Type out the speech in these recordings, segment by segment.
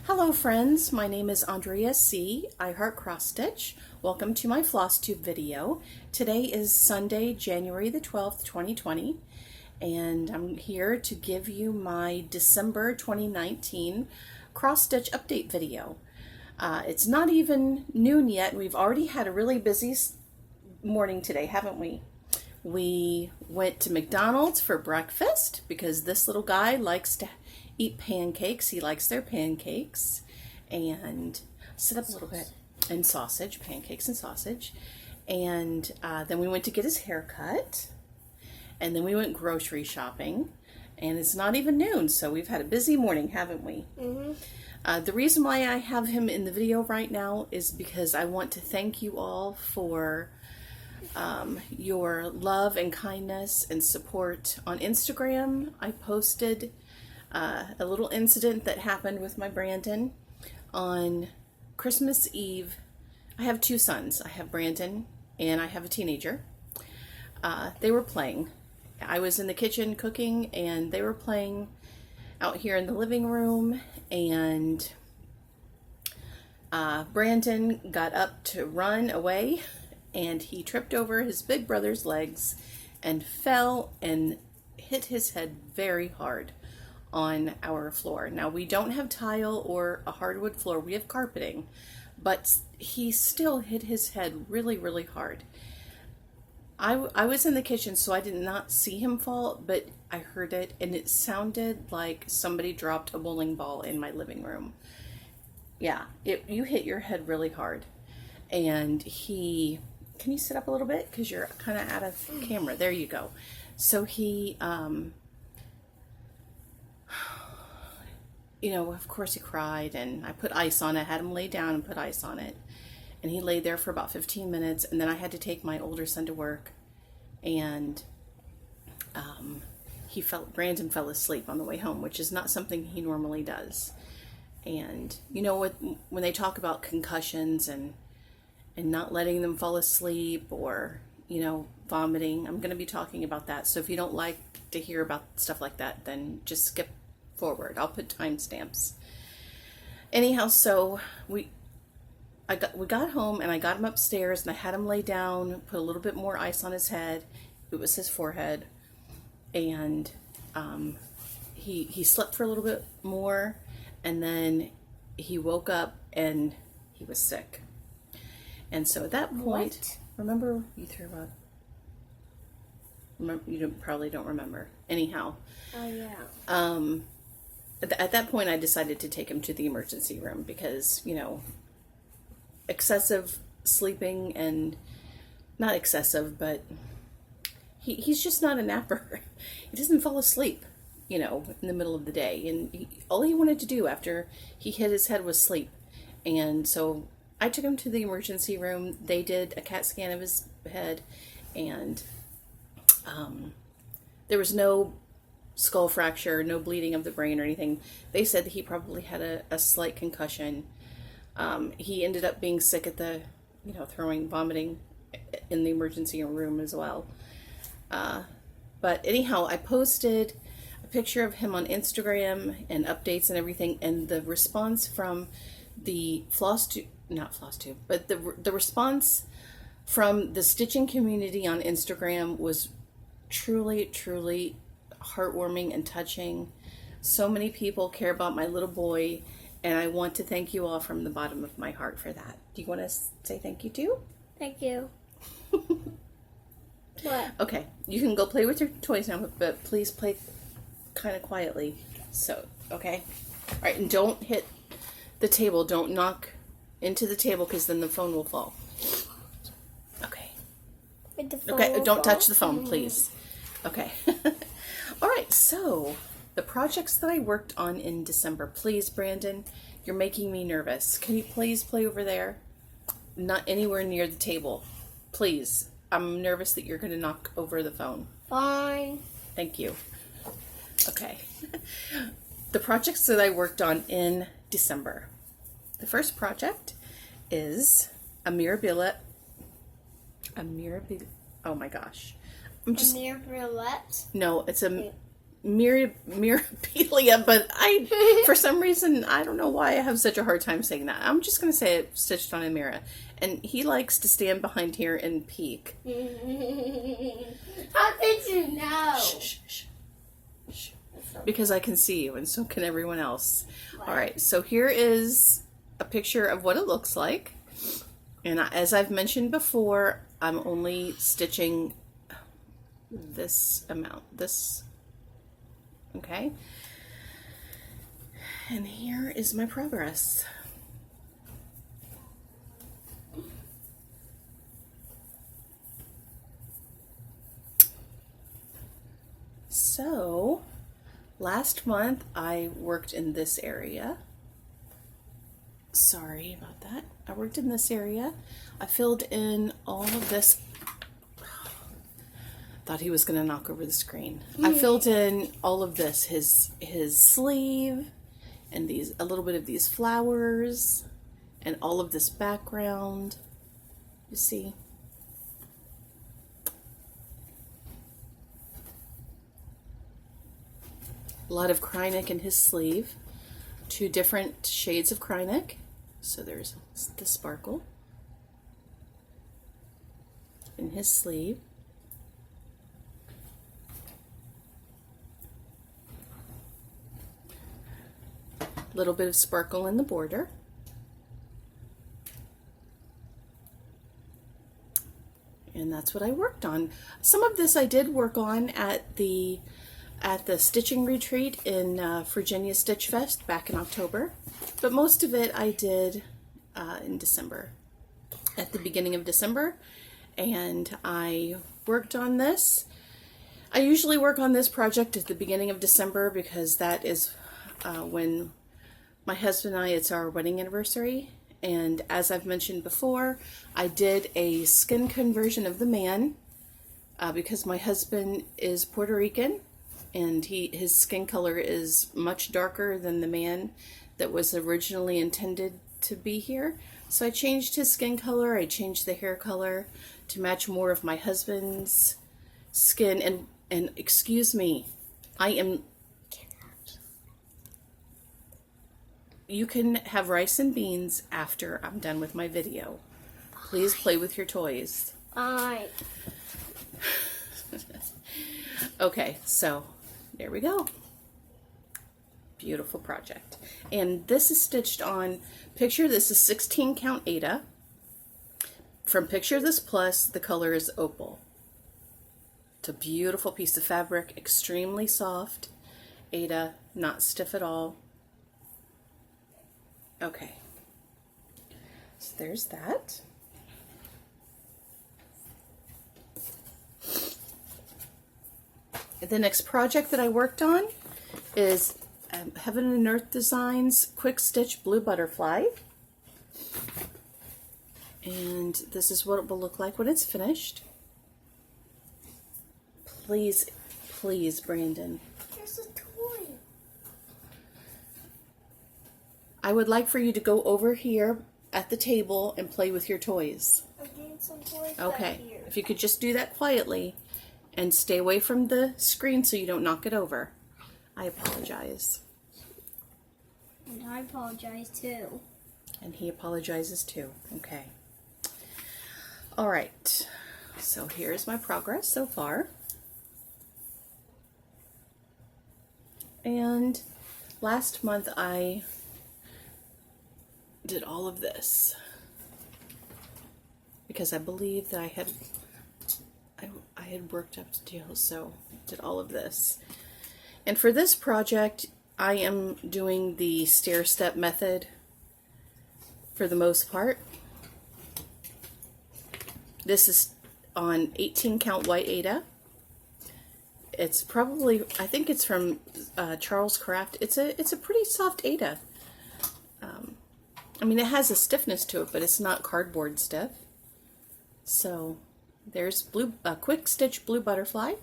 Hello friends, my name is Andrea C. I heart cross stitch. Welcome to my FlossTube video. Today is Sunday, January the 12th, 2020, and I'm here to give you my December 2019 cross stitch update video. It's not even noon yet, and we've already had a really busy morning today, haven't we? We went to McDonald's for breakfast because this little guy likes to eat pancakes. He likes their pancakes. And sit up a little bit. And sausage, pancakes and sausage. And then we went to get his hair cut. And then we went grocery shopping. And it's not even noon, so we've had a busy morning, haven't we? The reason why I have him in the video right now is because I want to thank you all for your love and kindness and support on Instagram. I posted a little incident that happened with my Brandon on Christmas Eve. I have two sons. I have Brandon and I have a teenager. They were playing. I was in the kitchen cooking and they were playing out here in the living room, and Brandon got up to run away and he tripped over his big brother's legs and fell and hit his head very hard on our floor. Now, we don't have tile or a hardwood floor, we have carpeting, but he still hit his head really, really hard. I was in the kitchen, so I did not see him fall, but I heard it, and it sounded like somebody dropped a bowling ball in my living room. Yeah, you hit your head really hard. And can you sit up a little bit? Because you're kind of out of camera. There you go. So he, of course he cried, and I put ice on it, had him lay down and put ice on it. And he lay there for about 15 minutes, and then I had to take my older son to work, and Brandon fell asleep on the way home, which is not something he normally does. And when they talk about concussions and not letting them fall asleep or vomiting, I'm going to be talking about that. So if you don't like to hear about stuff like that, then just skip forward. I'll put timestamps. Anyhow, so we got home, and I got him upstairs, and I had him lay down, put a little bit more ice on his head. It was his forehead, and he slept for a little bit more, and then he woke up and he was sick. And so at that point, remember you threw up? You probably don't remember. Anyhow. Oh yeah. At that point, I decided to take him to the emergency room because, excessive sleeping, and not excessive, but he's just not a napper. He doesn't fall asleep, in the middle of the day. And all he wanted to do after he hit his head was sleep. And so I took him to the emergency room. They did a CAT scan of his head, and there was no skull fracture, no bleeding of the brain or anything. They said that he probably had a slight concussion. He ended up being sick at the, vomiting in the emergency room as well. But anyhow, I posted a picture of him on Instagram and updates and everything, and the response from the not FlossTube, but the response from the stitching community on Instagram was truly, truly heartwarming and touching. So many people care about my little boy, and I want to thank you all from the bottom of my heart for that. Do you want to say thank you too? Thank you. What? Okay, you can go play with your toys now, but please play kind of quietly. So, okay? All right, and don't hit the table. Don't knock into the table, because then the phone will fall. Okay. Okay, don't touch the phone, please. Okay. All right, so the projects that I worked on in December. Please, Brandon, you're making me nervous. Can you please play over there? Not anywhere near the table. Please. I'm nervous that you're going to knock over the phone. Fine. Thank you. Okay. The projects that I worked on in December. The first project is a mirabilia. Oh my gosh. A mirabiliette? No, it's a Mirapelia, but for some reason, I don't know why I have such a hard time saying that. I'm just going to say it stitched on in Mira. And he likes to stand behind here and peek. How did you know? Shh, shh, shh. Because I can see you, and so can everyone else. Wow. All right, so here is a picture of what it looks like. And as I've mentioned before, I'm only stitching this amount. Okay? And here is my progress. So, last month I worked in this area. Sorry about that. I worked in this area. I filled in all of this. Thought he was going to knock over the screen. I filled in all of this, his sleeve, and a little bit of these flowers, and all of this background. You see? A lot of Krynic in his sleeve. 2 different shades of Krynic. So there's the sparkle in his sleeve. Little bit of sparkle in the border. And that's what I worked on. Some of this I did work on at the stitching retreat in Virginia Stitch Fest back in October, but most of it I did in December, at the beginning of December, and I worked on this. I usually work on this project at the beginning of December because that is when my husband and I, it's our wedding anniversary, and as I've mentioned before, I did a skin conversion of the man because my husband is Puerto Rican, and his skin color is much darker than the man that was originally intended to be here. So I changed his skin color, I changed the hair color to match more of my husband's skin, and excuse me, you can have rice and beans after I'm done with my video. Please play with your toys. Alright. Okay, so there we go. Beautiful project. And this is stitched on, picture this is 16 count Aida. From Picture This Plus, the color is Opal. It's a beautiful piece of fabric, extremely soft. Aida, not stiff at all. Okay, so there's that. The next project that I worked on is Heaven and Earth Designs Quick Stitch Blue Butterfly. And this is what it will look like when it's finished. Please, please, Brandon. There's a toy. I would like for you to go over here at the table and play with your toys. I'm getting some toys Okay, back here. if you could just do that quietly and stay away from the screen so you don't knock it over. I apologize. And I apologize too. And he apologizes too. Okay. All right. So here's my progress so far. And last month I did all of this because I believe that I had worked up to deal, so did all of this. And for this project, I am doing the stair-step method for the most part. This is on 18 count white Aida. It's probably, I think it's from Charles Craft. It's a pretty soft Aida. I mean, it has a stiffness to it, but it's not cardboard stiff. So there's Quick Stitch Blue Butterfly.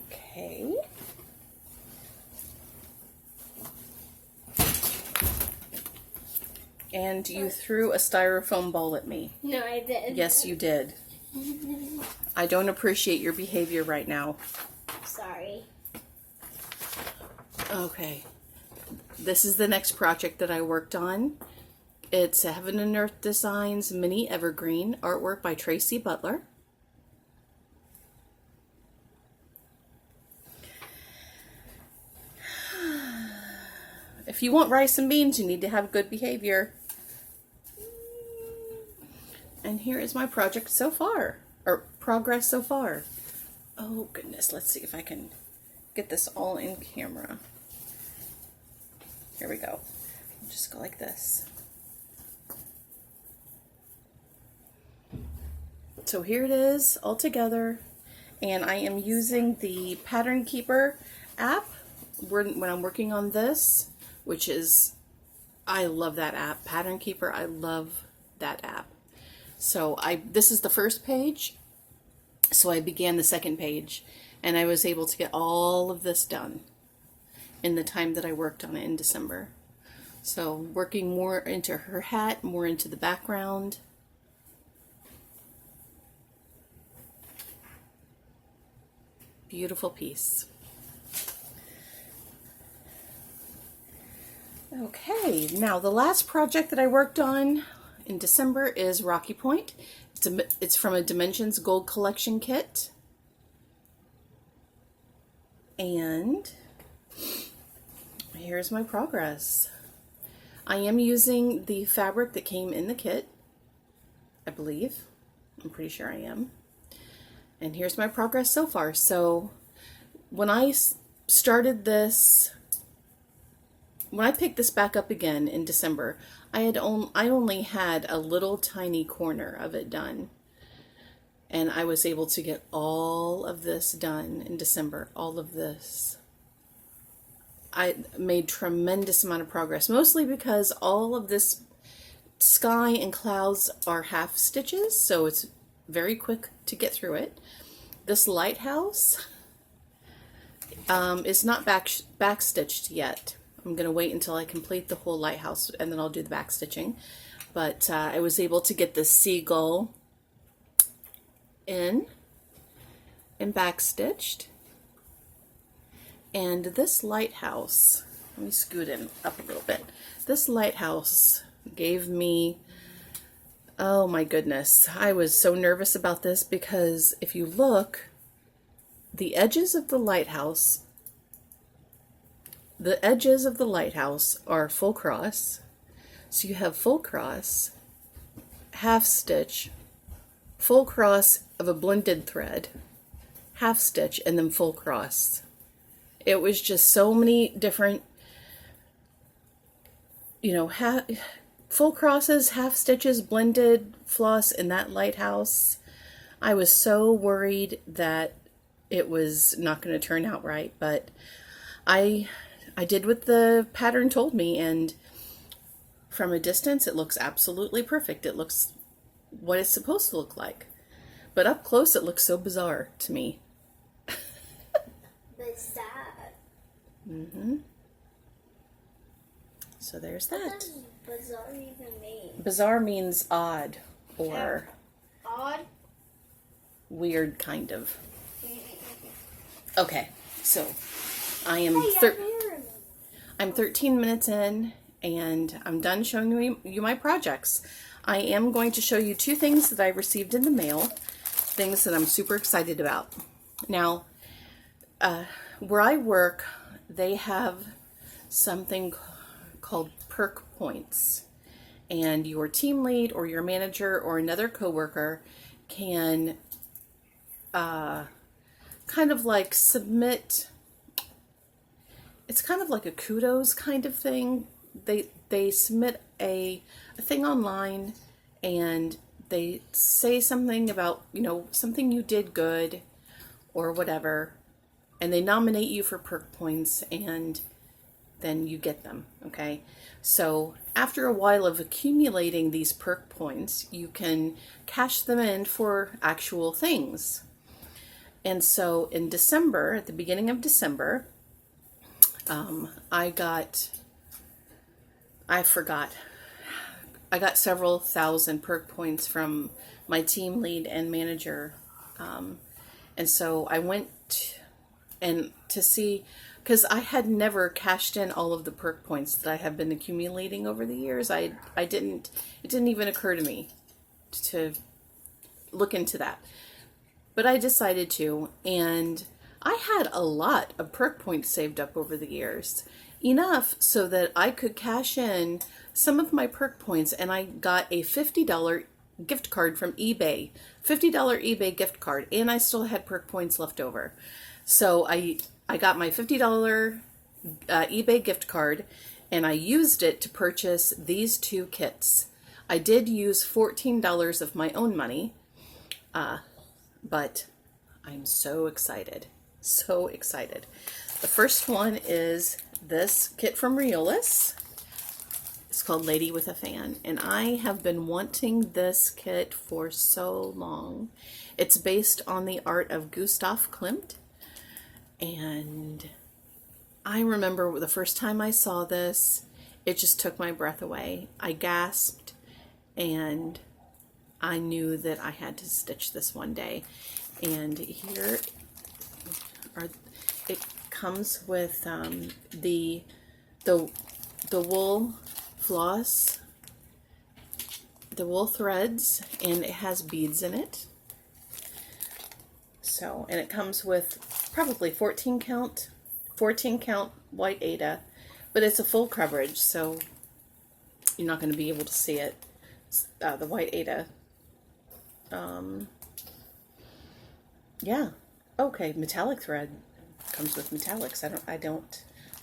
Okay. And you threw a styrofoam ball at me. No, I did. Yes, you did. I don't appreciate your behavior right now. Sorry. Okay. This is the next project that I worked on. It's a Heaven and Earth Designs mini evergreen artwork by Tracy Butler. If you want rice and beans, you need to have good behavior. And here is my project so far, or progress so far. Oh goodness, let's see if I can get this all in camera. Here we go. Just go like this. So here it is all together, and I am using the Pattern Keeper app when I'm working on this, which is, I love that app. Pattern Keeper, I love that app. So this is the first page, so I began the second page, and I was able to get all of this done in the time that I worked on it in December. So working more into her hat, more into the background. Beautiful piece. Okay, now the last project that I worked on in December is Rocky Point. It's from a Dimensions Gold Collection kit. And here's my progress. I am using the fabric that came in the kit, I believe. I'm pretty sure I am. And here's my progress so far. So when I started this, when I picked this back up again in December, I only had a little tiny corner of it done. And I was able to get all of this done in December, all of this. I made tremendous amount of progress, mostly because all of this sky and clouds are half stitches, so it's very quick to get through it. This lighthouse is not back stitched yet. I'm going to wait until I complete the whole lighthouse and then I'll do the back stitching. But I was able to get the seagull in and back stitched. And this lighthouse, let me scoot in up a little bit. This lighthouse gave me, oh my goodness, I was so nervous about this because if you look, the edges of the lighthouse are full cross. So you have full cross, half stitch, full cross of a blended thread, half stitch, and then full cross. It was just so many different, full crosses, half stitches, blended floss in that lighthouse. I was so worried that it was not going to turn out right, but I did what the pattern told me, and from a distance it looks absolutely perfect. It looks what it's supposed to look like, but up close it looks so bizarre to me. Bizarre. So there's What that. does bizarre even mean? Bizarre means odd or Odd? weird, kind of. Okay, so I am I'm 13 minutes in and I'm done showing you my projects. I am going to show you two things that I received in the mail, things that I'm super excited about. Now, where I work, they have something called perk points, and your team lead or your manager or another coworker can kind of like submit. It's kind of like a kudos kind of thing. They submit a thing online and they say something about, something you did good or whatever, and they nominate you for perk points, and then you get them, okay? So after a while of accumulating these perk points, you can cash them in for actual things. And so in December, at the beginning of December, I got several thousand perk points from my team lead and manager And so I went and to see, because I had never cashed in all of the perk points that I have been accumulating over the years. It didn't even occur to me to look into that. But I decided to, and I had a lot of perk points saved up over the years. Enough so that I could cash in some of my perk points, and I got a $50 gift card from eBay. $50 eBay gift card, and I still had perk points left over. So I got my $50 eBay gift card, and I used it to purchase these two kits. I did use $14 of my own money, but I'm so excited. So excited. The first one is this kit from Riolis. It's called Lady with a Fan, and I have been wanting this kit for so long. It's based on the art of Gustav Klimt, and I remember the first time I saw this, it just took my breath away. I gasped, and I knew that I had to stitch this one day. And here are, it comes with the wool floss, the wool threads, and it has beads in it. So, and it comes with probably 14 count white Aida, but it's a full coverage, so you're not going to be able to see it. The white Aida. Yeah. Okay, metallic thread comes with metallics.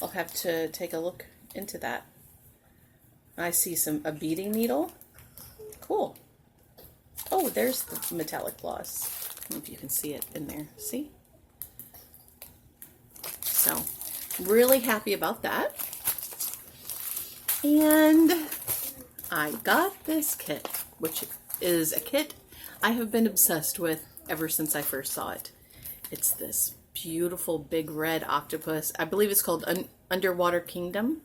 I'll have to take a look into that. I see a beading needle. Cool. Oh, there's the metallic floss. I don't know if you can see it in there. See? So, really happy about that. And I got this kit, which is a kit I have been obsessed with ever since I first saw it. It's this beautiful big red octopus. I believe it's called Underwater Kingdom.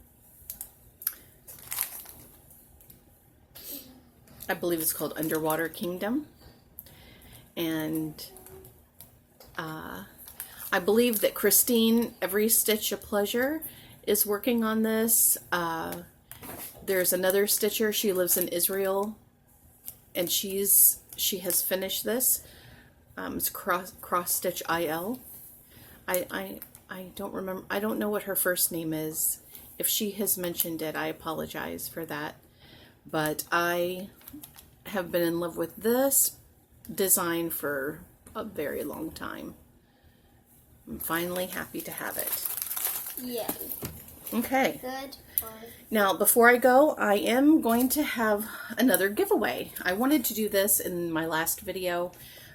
I believe it's called Underwater Kingdom. And I believe that Christine, Every Stitch a Pleasure, is working on this. There's another stitcher. She lives in Israel, and she has finished this. It's Cross Stitch IL. I don't remember. I don't know what her first name is. If she has mentioned it, I apologize for that. But I have been in love with this design for a very long time. I'm finally happy to have it. Yeah. Okay. Good. Now, before I go, I am going to have another giveaway. I wanted to do this in my last video,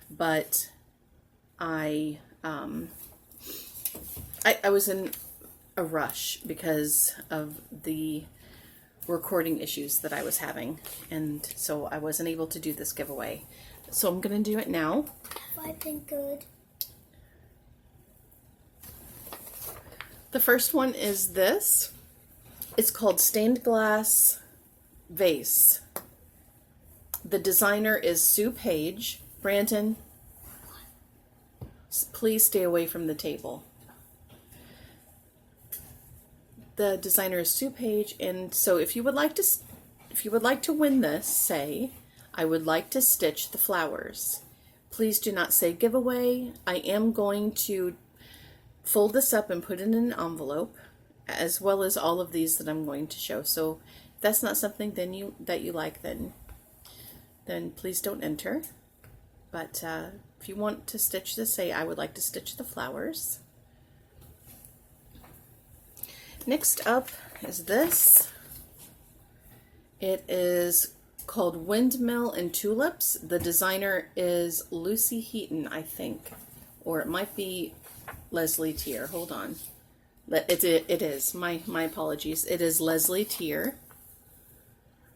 but I was in a rush because of the recording issues that I was having, and so I wasn't able to do this giveaway. So I'm going to do it now. I've been good. The first one is this. It's called Stained Glass Vase. The designer is Sue Page. Brandon, please stay away from the table. The designer is Sue Page, and so if you would like to win this, say, I would like to stitch the flowers. Please do not say giveaway. I am going to fold this up and put it in an envelope, as well as all of these that I'm going to show. So if that's not something that you like, then please don't enter. But if you want to stitch this, say I would like to stitch the flowers. Next up is this. It is called Windmill and Tulips. The designer is Lucy Heaton, I think, or it might be Leslie Tier. Hold on. It is. My apologies. It is Leslie Tier.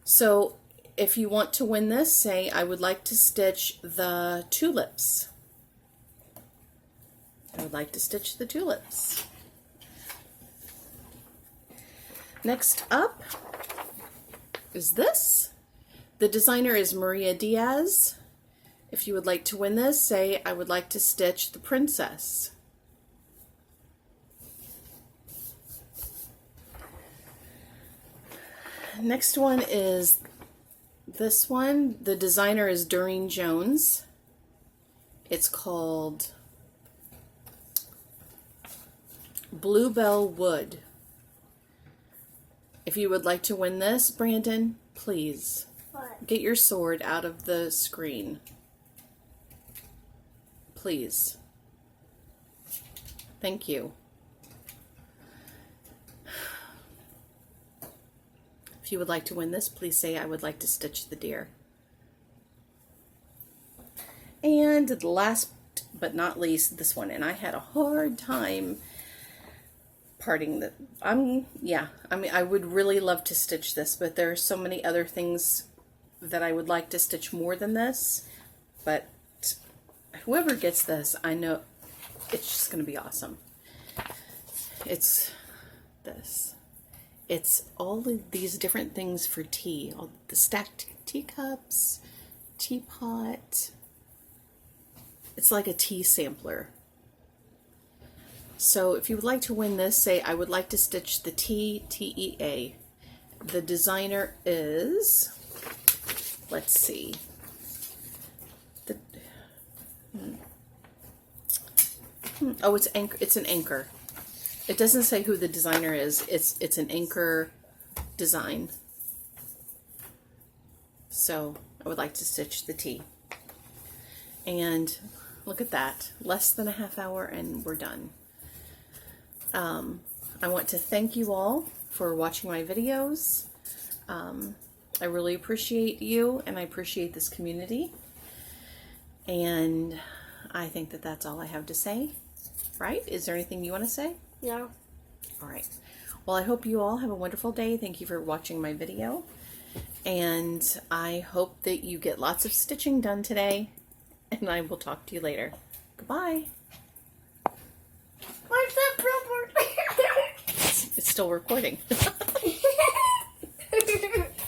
So if you want to win this, say I would like to stitch the tulips. I would like to stitch the tulips. Next up is this. The designer is Maria Diaz. If you would like to win this, say, I would like to stitch the princess. Next one is this one. The designer is Doreen Jones. It's called Bluebell Wood. If you would like to win this, Brandon, please get your sword out of the screen. Please. Thank you. If you would like to win this, please say, I would like to stitch the deer. And last but not least, this one. And I had a hard time parting the... I mean, I would really love to stitch this, but there are so many other things that I would like to stitch more than this. But whoever gets this, I know it's just going to be awesome. It's this. It's all of these different things for tea. All the stacked teacups, teapot. It's like a tea sampler. So if you would like to win this, say, I would like to stitch the tea, T-E-A. The designer is, let's see. Oh, it's an anchor. It doesn't say who the designer is. It's an anchor design. So I would like to stitch the T. And look at that. Less than a half hour and we're done. I want to thank you all for watching my videos. I really appreciate you and I appreciate this community. And I think that that's all I have to say. Right? Is there anything you want to say? No. All right. Well, I hope you all have a wonderful day. Thank you for watching my video. And I hope that you get lots of stitching done today. And I will talk to you later. Goodbye. Where's that rubber? It's still recording.